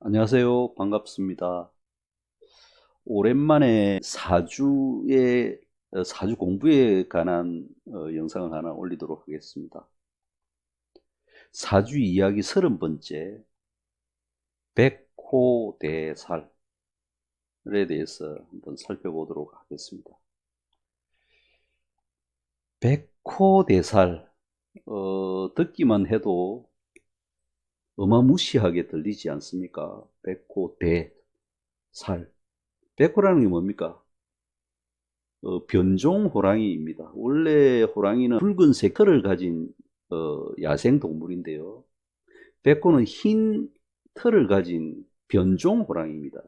안녕하세요. 반갑습니다. 오랜만에 사주 공부에 관한 영상을 하나 올리도록 하겠습니다. 사주 이야기 30번째, 백호대살에 대해서 한번 살펴보도록 하겠습니다. 백호대살, 듣기만 해도 어마무시하게 들리지 않습니까? 백호대살. 백호라는 게 뭡니까? 변종 호랑이입니다. 원래 호랑이는 붉은색 털을 가진 야생 동물인데요. 백호는 흰 털을 가진 변종 호랑이입니다.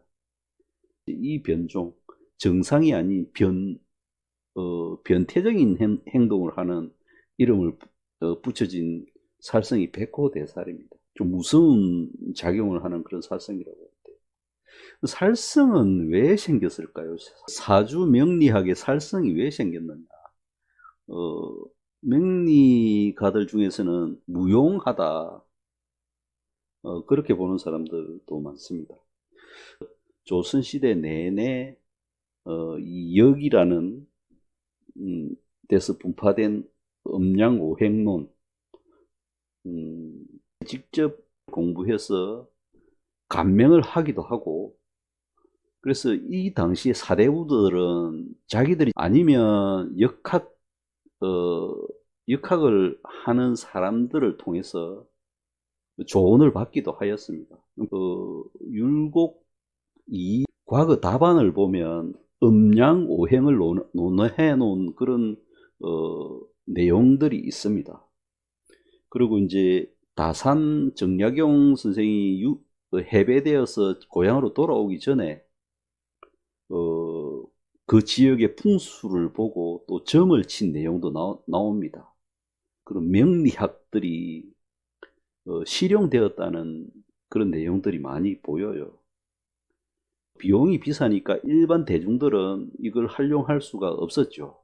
이 변종, 정상이 아닌 변태적인 행동을 하는 이름을 붙여진 살성이 백호대살입니다. 좀 무서운 작용을 하는 그런 살성이라고 해요. 살성은 왜 생겼을까요? 사주 명리학의 살성이 왜 생겼느냐? 어, 명리가들 중에서는 무용하다, 그렇게 보는 사람들도 많습니다. 조선시대 내내 이 역이라는 데서 분파된 음양오행론, 직접 공부해서 감명을 하기도 하고, 그래서 이 당시에 사대부들은 자기들이 아니면 어, 역학을 하는 사람들을 통해서 조언을 받기도 하였습니다. 율곡 이 과거 답안을 보면 음양오행을 논해 놓은 그런 내용들이 있습니다. 그리고 이제 다산 정약용 선생이 해배되어서 고향으로 돌아오기 전에 그 지역의 풍수를 보고 또 점을 친 내용도 나옵니다. 그런 명리학들이 실용되었다는 그런 내용들이 많이 보여요. 비용이 비싸니까 일반 대중들은 이걸 활용할 수가 없었죠.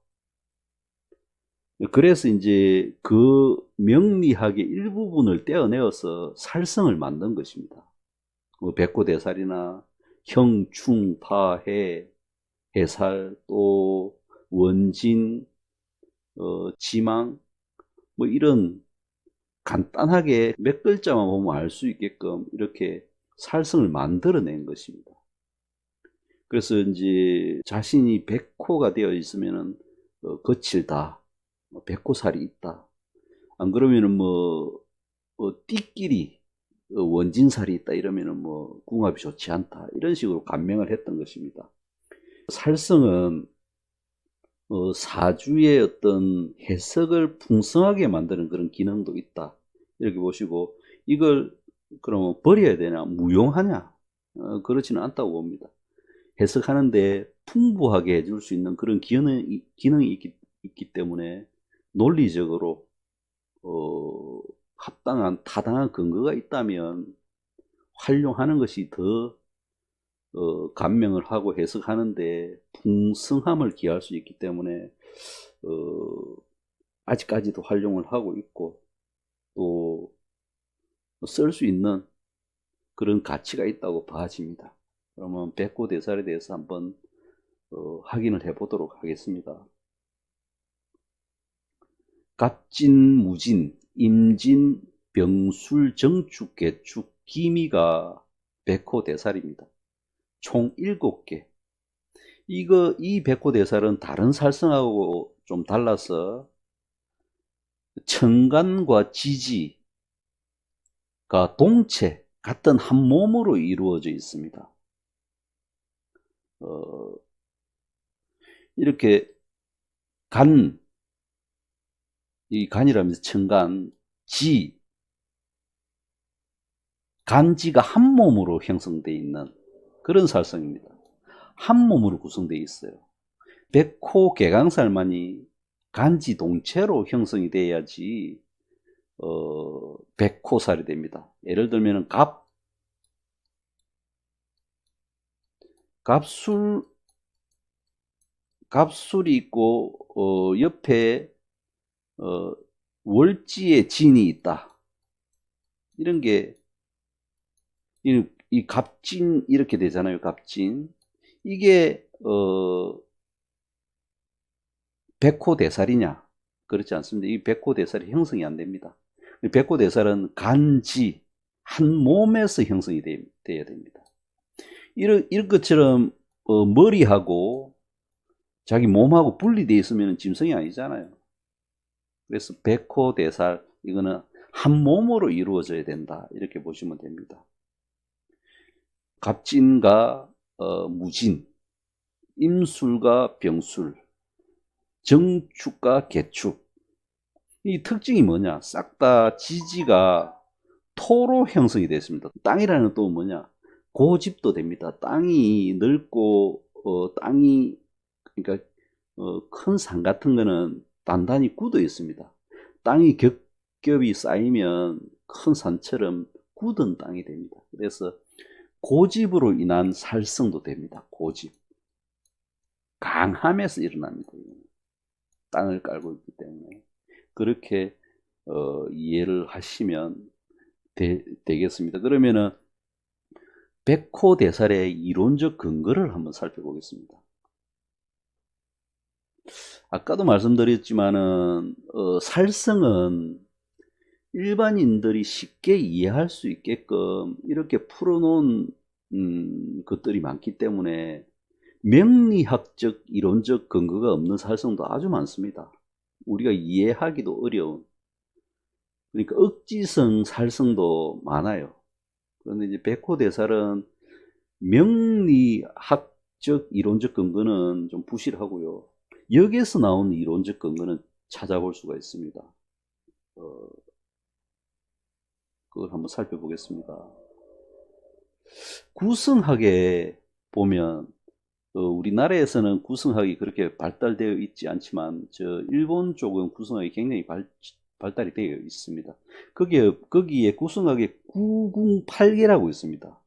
그래서 이제 그 명리학의 일부분을 떼어내어서 살성을 만든 것입니다. 백호대살이나 형충파해, 해살, 또 원진, 지망, 뭐 이런 간단하게 몇 글자만 보면 알 수 있게끔 이렇게 살성을 만들어낸 것입니다. 그래서 이제 자신이 백호가 되어 있으면은 거칠다, 백호살이 있다. 안 그러면은 띠끼리 원진살이 있다 이러면은 궁합이 좋지 않다. 이런 식으로 감명을 했던 것입니다. 살성은 사주의 어떤 해석을 풍성하게 만드는 그런 기능도 있다. 이렇게 보시고, 이걸 그러면 버려야 되냐, 무용하냐? 그렇지는 않다고 봅니다. 해석하는데 풍부하게 해줄 수 있는 그런 기능이 있기 때문에 논리적으로 합당한, 타당한 근거가 있다면 활용하는 것이 더 감명을 하고 해석하는데 풍성함을 기할 수 있기 때문에 어, 아직까지도 활용을 하고 있고 또 쓸 수 있는 그런 가치가 있다고 봐집니다. 그러면 백호대살에 대해서 한번 확인을 해 보도록 하겠습니다. 갑진, 무진, 임진, 병술, 정축, 개축, 기미가 백호대살입니다. 총 7개. 이 백호대살은 다른 살성하고 좀 달라서 천간과 지지가 동체, 같은 한 몸으로 이루어져 있습니다. 어, 이렇게 이 간이라면서 천간, 간지가 한 몸으로 형성되어 있는 그런 살성입니다. 한 몸으로 구성되어 있어요. 백호 개강살만이 간지 동체로 형성이 돼야지 백호살이 됩니다. 예를 들면 갑술 갑술이 있고 옆에 월지에 진이 있다. 이런 게 이 갑진 이렇게 되잖아요. 갑진. 이게 백호대살이냐? 그렇지 않습니다. 이 백호대살이 형성이 안 됩니다. 백호대살은 간지 한 몸에서 형성이 돼야 됩니다. 이런 것처럼 머리하고 자기 몸하고 분리되어 있으면 짐승이 아니잖아요. 그래서 백호대살 이거는 한 몸으로 이루어져야 된다 이렇게 보시면 됩니다. 갑진과 무진, 임술과 병술, 정축과 개축. 이 특징이 뭐냐? 싹 다 지지가 토로 형성이 되어 있습니다. 땅이라는 또 뭐냐? 고집도 됩니다. 땅이 넓고 땅이 그러니까 큰 산 같은 거는 단단히 굳어 있습니다. 땅이 겹겹이 쌓이면 큰 산처럼 굳은 땅이 됩니다. 그래서 고집으로 인한 살성도 됩니다. 고집. 강함에서 일어납니다. 땅을 깔고 있기 때문에. 그렇게 이해를 하시면 되겠습니다. 그러면은 백호대살의 이론적 근거를 한번 살펴보겠습니다. 아까도 말씀드렸지만은 살성은 일반인들이 쉽게 이해할 수 있게끔 이렇게 풀어놓은 것들이 많기 때문에 명리학적 이론적 근거가 없는 살성도 아주 많습니다. 우리가 이해하기도 어려운, 그러니까 억지성 살성도 많아요. 그런데 이제 백호대살은 명리학적 이론적 근거는 좀 부실하고요. 여기에서 나온 이론적 근거는 찾아볼 수가 있습니다. 그걸 한번 살펴보겠습니다. 구성학에 보면 우리나라에서는 구성학이 그렇게 발달되어 있지 않지만 일본 쪽은 구성학이 굉장히 발달이 되어 있습니다. 거기에 구성학의 구궁팔계라고 있습니다.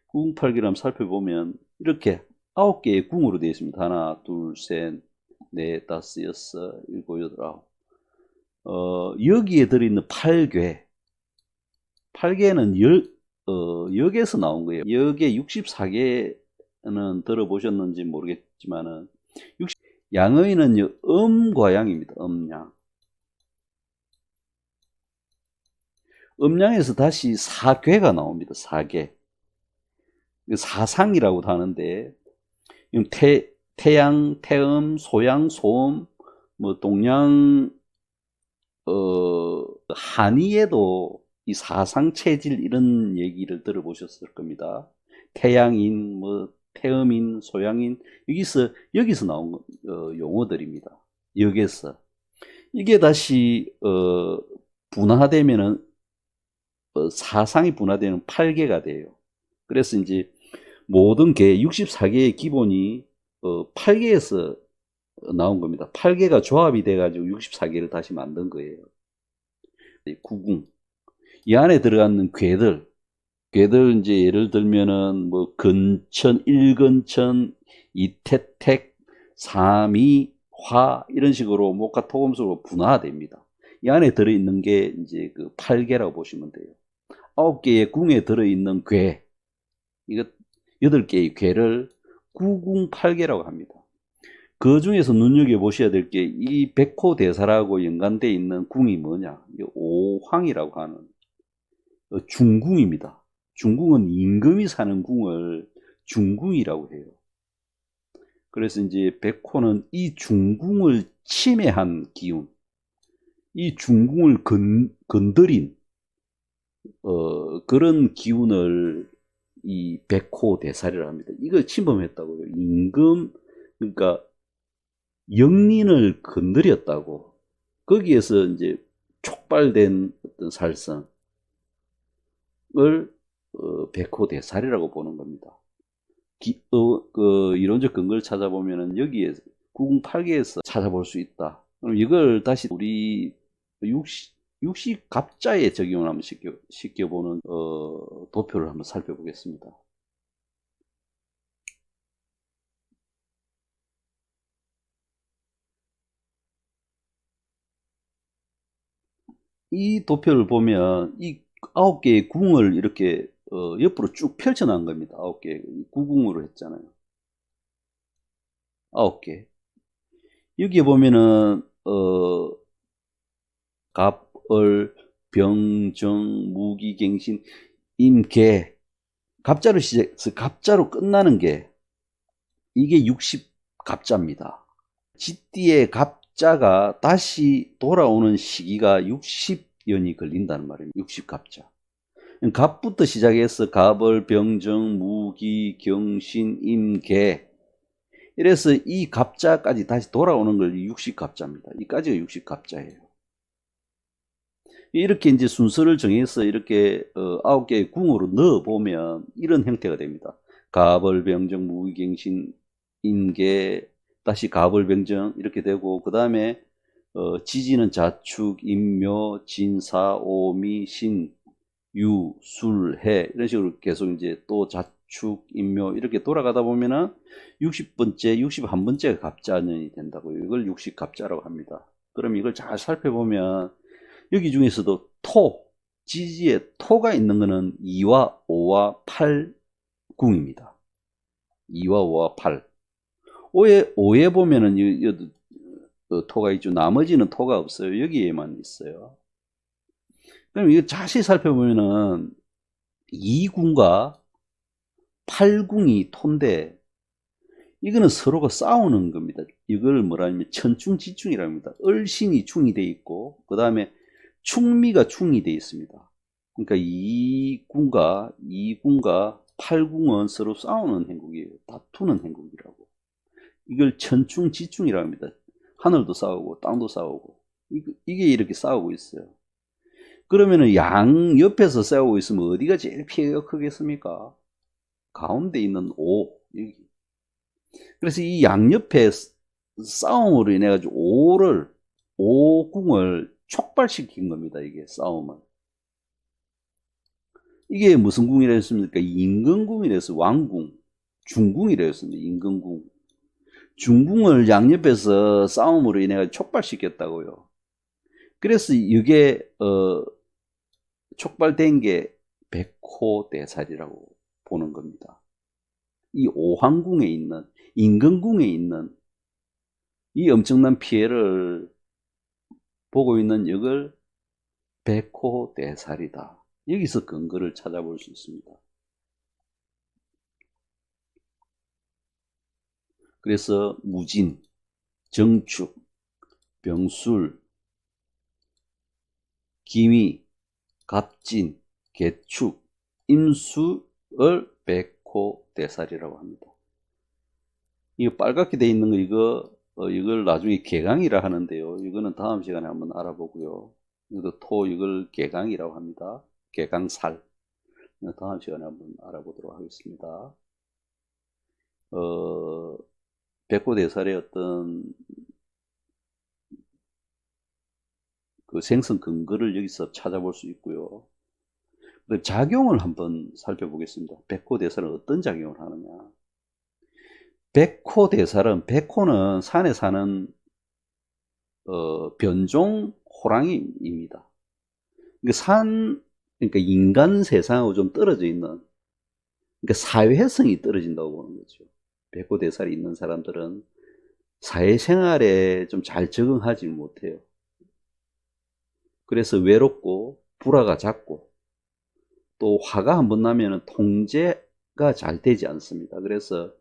구궁팔계를 한번 살펴보면 이렇게 9개의 궁으로 되어 있습니다. 하나, 둘, 셋, 넷, 다섯, 여섯, 일곱, 여덟, 아홉. 여기에 들어있는 8궤. 8개는 역에서 나온 거예요. 역의 64개는 들어보셨는지 모르겠지만은, 양의는 음과양입니다. 음양. 음양에서 다시 4궤가 나옵니다. 4궤. 사상이라고도 하는데, 태양, 태음, 소양, 소음, 뭐, 동양, 한의에도 이 사상체질 이런 얘기를 들어보셨을 겁니다. 태양인, 뭐, 태음인, 소양인, 여기서 나온 용어들입니다. 여기서. 이게 다시, 분화되면은, 사상이 분화되는 8개가 돼요. 그래서 이제 모든 개, 64개의 기본이 8개에서 나온 겁니다. 8개가 조합이 돼가지고 64개를 다시 만든 거예요. 구궁. 이 안에 들어가는 괴들 이제 예를 들면은 뭐 근천, 일근천, 이태택, 삼이, 화 이런 식으로 목화 토금수로 분화됩니다. 이 안에 들어있는 게 이제 그 8개라고 보시면 돼요. 9개의 궁에 들어있는 괴, 이거 8개의 괴를 구궁8개라고 합니다. 그 중에서 눈여겨보셔야 될 게 이 백호대사라고 연관되어 있는 궁이 뭐냐? 오황이라고 하는 중궁입니다. 중궁은 임금이 사는 궁을 중궁이라고 해요. 그래서 이제 백호는 이 중궁을 침해한 기운, 이 중궁을 건드린 그런 기운을 이 백호대살이라고 합니다. 이걸 침범했다고요. 임금, 그러니까 영린을 건드렸다고. 거기에서 이제 촉발된 어떤 살성을 백호대살이라고 보는 겁니다. 그 이론적 근거를 찾아보면은 여기에 구궁팔계에서 찾아볼 수 있다. 그럼 이걸 다시 우리 육식 갑자에 적용을 한번 시켜보는 도표를 한번 살펴보겠습니다. 이 도표를 보면 이 9개의 궁을 이렇게 옆으로 쭉 펼쳐나간 겁니다. 9개. 구궁으로 했잖아요. 9개. 여기에 보면은, 갑, 을, 병, 정, 무기, 갱신, 임, 개. 갑자로 시작해서 갑자로 끝나는 게, 이게 60갑자입니다. 쥐띠의 갑자가 다시 돌아오는 시기가 60년이 걸린다는 말입니다. 60갑자. 갑부터 시작해서 갑을, 병정, 무기, 경신, 임, 개. 이래서 이 갑자까지 다시 돌아오는 걸 60갑자입니다. 이까지가 60갑자예요. 이렇게 이제 순서를 정해서 이렇게 9개의 궁으로 넣어보면 이런 형태가 됩니다. 갑을, 병정, 무기, 경신, 임계, 다시 갑을, 병정 이렇게 되고, 그 다음에 지지는 자축, 임묘, 진사, 오미, 신, 유, 술, 해 이런 식으로 계속 이제 또 자축, 임묘 이렇게 돌아가다 보면은 60번째, 61번째가 갑자년이 된다고요. 이걸 60갑자라고 합니다. 그럼 이걸 잘 살펴보면 여기 중에서도 토, 지지에 토가 있는 거는 2와 5와 8궁입니다. 2와 5와 8. 5에 보면은 토가 있죠. 나머지는 토가 없어요. 여기에만 있어요. 그럼 이거 자세히 살펴보면은 2궁과 8궁이 토인데 이거는 서로가 싸우는 겁니다. 이걸 뭐라 하냐면 천충지충이라고 합니다. 을신이 충이 돼 있고 그 다음에 충미가 충이 돼 있습니다. 그러니까 2궁과 8궁은 서로 싸우는 행국이에요. 다투는 행국이라고. 이걸 천충지충이라고 합니다. 하늘도 싸우고 땅도 싸우고 이게 이렇게 싸우고 있어요. 그러면은 양 옆에서 싸우고 있으면 어디가 제일 피해가 크겠습니까? 가운데 있는 5 여기. 그래서 이 양옆에 싸움으로 인해 가지고 5궁을 촉발시킨 겁니다. 이게 싸움을. 이게 무슨 궁이라 했습니까? 임금궁이라 해서 왕궁, 중궁이라 했습니다. 임금궁. 중궁을 양옆에서 싸움으로 인해 가지고 촉발시켰다고요. 그래서 이게 촉발된 게 백호대살이라고 보는 겁니다. 이 오황궁에 있는 임금궁에 있는 이 엄청난 피해를 보고 있는 이걸 백호대살이다. 여기서 근거를 찾아볼 수 있습니다. 그래서 무진, 정축, 병술, 기미, 갑진, 개축, 임수를 백호대살이라고 합니다. 이거 빨갛게 돼 있는 거 이걸 나중에 개강이라 하는데요. 이거는 다음 시간에 한번 알아보고요. 이것도 이걸 개강이라고 합니다. 개강살. 다음 시간에 한번 알아보도록 하겠습니다. 백호대살의 어떤 그 생성 근거를 여기서 찾아볼 수 있고요. 작용을 한번 살펴보겠습니다. 백호대살은 어떤 작용을 하느냐. 백호는 산에 사는 변종 호랑이입니다. 그러니까 인간 세상하고 좀 떨어져 있는, 그러니까 사회성이 떨어진다고 보는 거죠. 백호대살이 있는 사람들은 사회생활에 좀 잘 적응하지 못해요. 그래서 외롭고 불화가 잦고 또 화가 한번 나면 통제가 잘 되지 않습니다. 그래서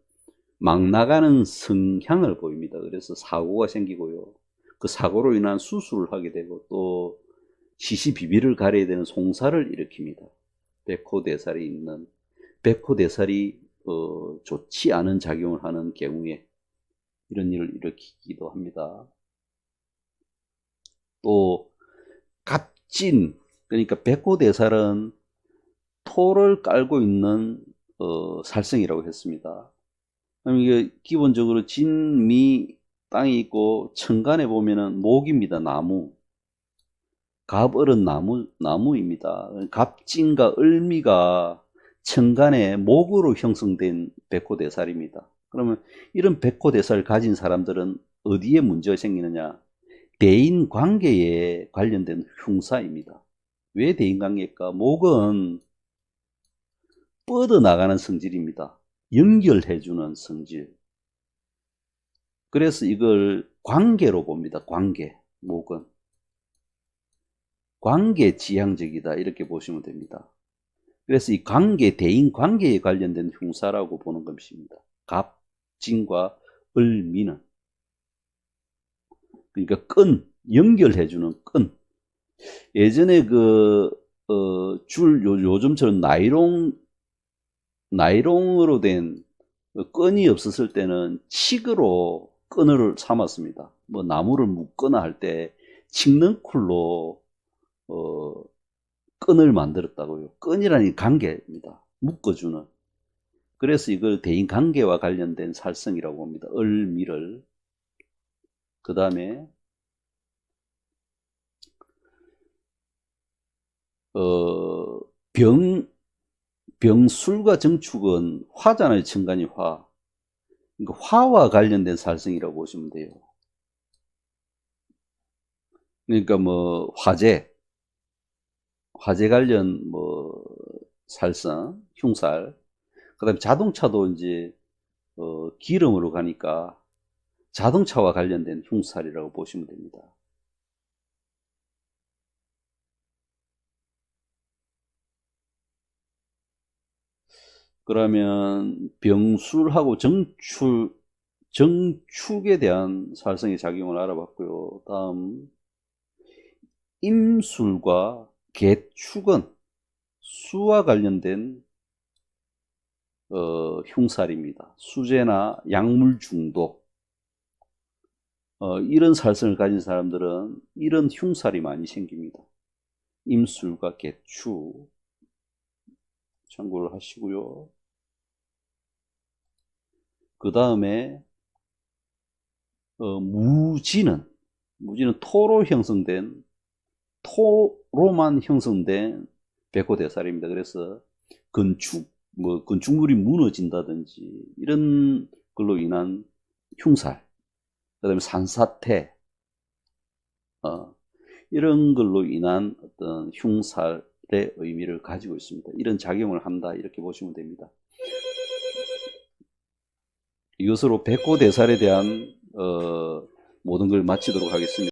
막 나가는 성향을 보입니다. 그래서 사고가 생기고요. 그 사고로 인한 수술을 하게 되고 또 시시비비를 가려야 되는 송사를 일으킵니다. 백호대살이 좋지 않은 작용을 하는 경우에 이런 일을 일으키기도 합니다. 또 갑진, 그러니까 백호대살은 토를 깔고 있는 살성이라고 했습니다. 이게 기본적으로 진미 땅이 있고 천간에 보면은 목입니다. 나무. 갑을은 나무입니다. 갑진과 을미가 천간에 목으로 형성된 백호대살입니다. 그러면 이런 백호대살을 가진 사람들은 어디에 문제가 생기느냐? 대인 관계에 관련된 흉사입니다. 왜 대인 관계일까? 목은 뻗어나가는 성질입니다. 연결해주는 성질. 그래서 이걸 관계로 봅니다. 관계, 목은. 관계 지향적이다 이렇게 보시면 됩니다. 그래서 이 관계, 대인 관계에 관련된 흉사라고 보는 것입니다. 갑, 진과 을, 미는. 그러니까 끈, 연결해주는 끈. 예전에 요즘처럼 나이롱으로 된 끈이 없었을 때는 칡으로 끈을 삼았습니다. 뭐 나무를 묶거나 할 때 칡넝쿨로 끈을 만들었다고요. 끈이라는 관계입니다. 묶어주는. 그래서 이걸 대인관계와 관련된 살성이라고 봅니다. 을미를. 그 다음에 병술과 정축은 화잖아요. 천간이 화. 그러니까 화와 관련된 살성이라고 보시면 돼요. 그러니까 뭐 화재 관련 뭐 살성, 흉살. 그다음에 자동차도 이제 기름으로 가니까 자동차와 관련된 흉살이라고 보시면 됩니다. 그러면 병술하고 정축에 대한 살성의 작용을 알아봤고요. 다음 임술과 개축은 수와 관련된 흉살입니다. 수재나 약물 중독 이런 살성을 가진 사람들은 이런 흉살이 많이 생깁니다. 임술과 개축 참고를 하시고요. 그 다음에 무지는 토로만 형성된 백호대살입니다. 그래서 건축물이 무너진다든지 이런 걸로 인한 흉살, 그 다음에 산사태, 이런 걸로 인한 어떤 흉살의 의미를 가지고 있습니다. 이런 작용을 한다 이렇게 보시면 됩니다. 이것으로 백호대살에 대한 모든 걸 마치도록 하겠습니다.